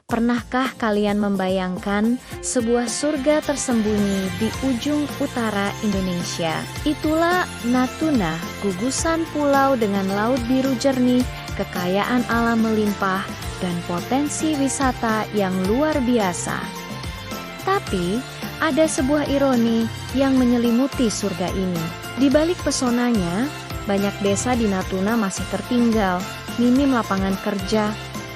Pernahkah kalian membayangkan sebuah surga tersembunyi di ujung utara Indonesia? Itulah Natuna, gugusan pulau dengan laut biru jernih, kekayaan alam melimpah, dan potensi wisata yang luar biasa. Tapi, ada sebuah ironi yang menyelimuti surga ini. Di balik pesonanya, banyak desa di Natuna masih tertinggal, minim lapangan kerja,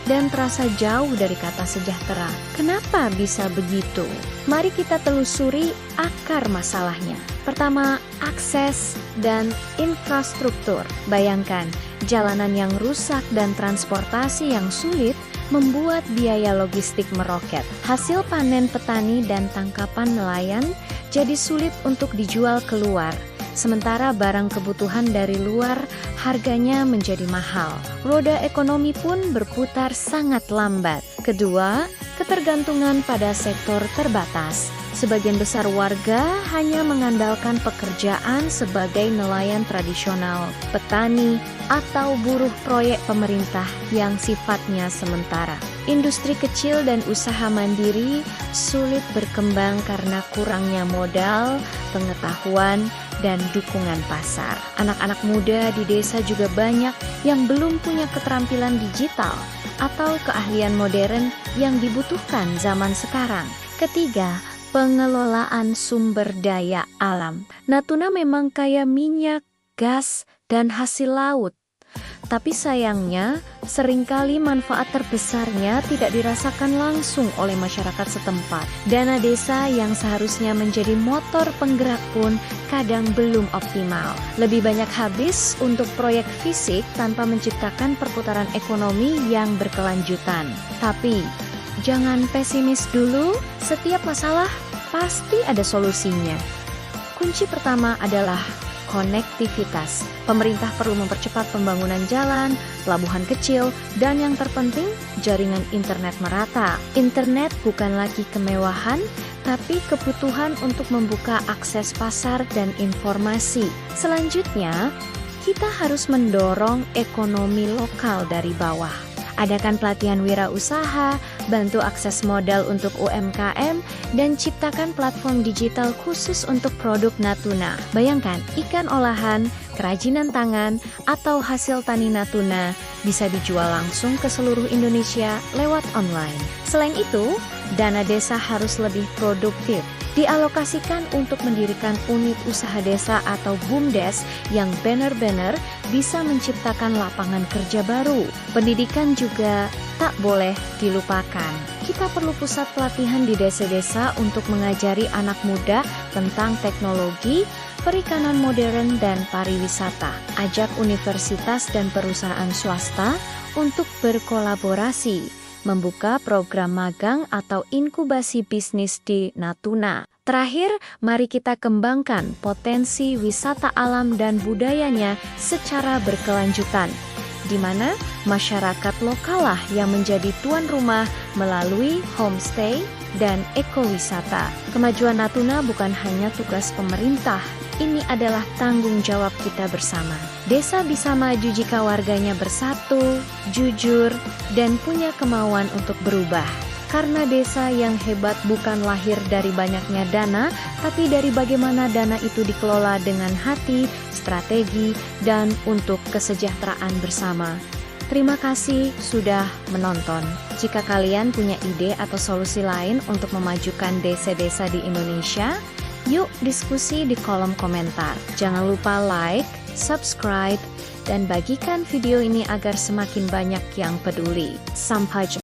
dan terasa jauh dari kata sejahtera. Kenapa bisa begitu? Mari kita telusuri akar masalahnya. Pertama, akses dan infrastruktur. Bayangkan, jalanan yang rusak dan transportasi yang sulit membuat biaya logistik meroket. Hasil panen petani dan tangkapan nelayan jadi sulit untuk dijual keluar. Sementara barang kebutuhan dari luar harganya menjadi mahal. Roda ekonomi pun berputar sangat lambat. Kedua, ketergantungan pada sektor terbatas. Sebagian besar warga hanya mengandalkan pekerjaan sebagai nelayan tradisional, petani, atau buruh proyek pemerintah yang sifatnya sementara. Industri kecil dan usaha mandiri sulit berkembang karena kurangnya modal, pengetahuan, dan dukungan pasar. Anak-anak muda di desa juga banyak yang belum punya keterampilan digital atau keahlian modern yang dibutuhkan zaman sekarang. Ketiga, pengelolaan sumber daya alam. Natuna memang kaya minyak, gas, dan hasil laut. Tapi sayangnya, seringkali manfaat terbesarnya tidak dirasakan langsung oleh masyarakat setempat. Dana desa yang seharusnya menjadi motor penggerak pun kadang belum optimal. Lebih banyak habis untuk proyek fisik tanpa menciptakan perputaran ekonomi yang berkelanjutan. Tapi, jangan pesimis dulu, setiap masalah pasti ada solusinya. Kunci pertama adalah konektivitas. Pemerintah perlu mempercepat pembangunan jalan, pelabuhan kecil, dan yang terpenting, jaringan internet merata. Internet bukan lagi kemewahan, tapi kebutuhan untuk membuka akses pasar dan informasi. Selanjutnya, kita harus mendorong ekonomi lokal dari bawah. Adakan pelatihan wirausaha, bantu akses modal untuk UMKM, dan ciptakan platform digital khusus untuk produk Natuna. Bayangkan, ikan olahan, kerajinan tangan, atau hasil tani Natuna bisa dijual langsung ke seluruh Indonesia lewat online. Selain itu, dana desa harus lebih produktif. Dialokasikan untuk mendirikan unit usaha desa atau BUMDes yang benar-benar bisa menciptakan lapangan kerja baru. Pendidikan juga tak boleh dilupakan. Kita perlu pusat pelatihan di desa-desa untuk mengajari anak muda tentang teknologi, perikanan modern, dan pariwisata. Ajak universitas dan perusahaan swasta untuk berkolaborasi, membuka program magang atau inkubasi bisnis di Natuna. Terakhir, mari kita kembangkan potensi wisata alam dan budayanya secara berkelanjutan, di mana masyarakat lokal lah yang menjadi tuan rumah melalui homestay dan ekowisata. Kemajuan Natuna bukan hanya tugas pemerintah, ini adalah tanggung jawab kita bersama. Desa bisa maju jika warganya bersatu, jujur, dan punya kemauan untuk berubah. Karena desa yang hebat bukan lahir dari banyaknya dana, tapi dari bagaimana dana itu dikelola dengan hati, strategi, dan untuk kesejahteraan bersama. Terima kasih sudah menonton. Jika kalian punya ide atau solusi lain untuk memajukan desa-desa di Indonesia, yuk diskusi di kolom komentar. Jangan lupa like, subscribe, dan bagikan video ini agar semakin banyak yang peduli. Sampai jumpa.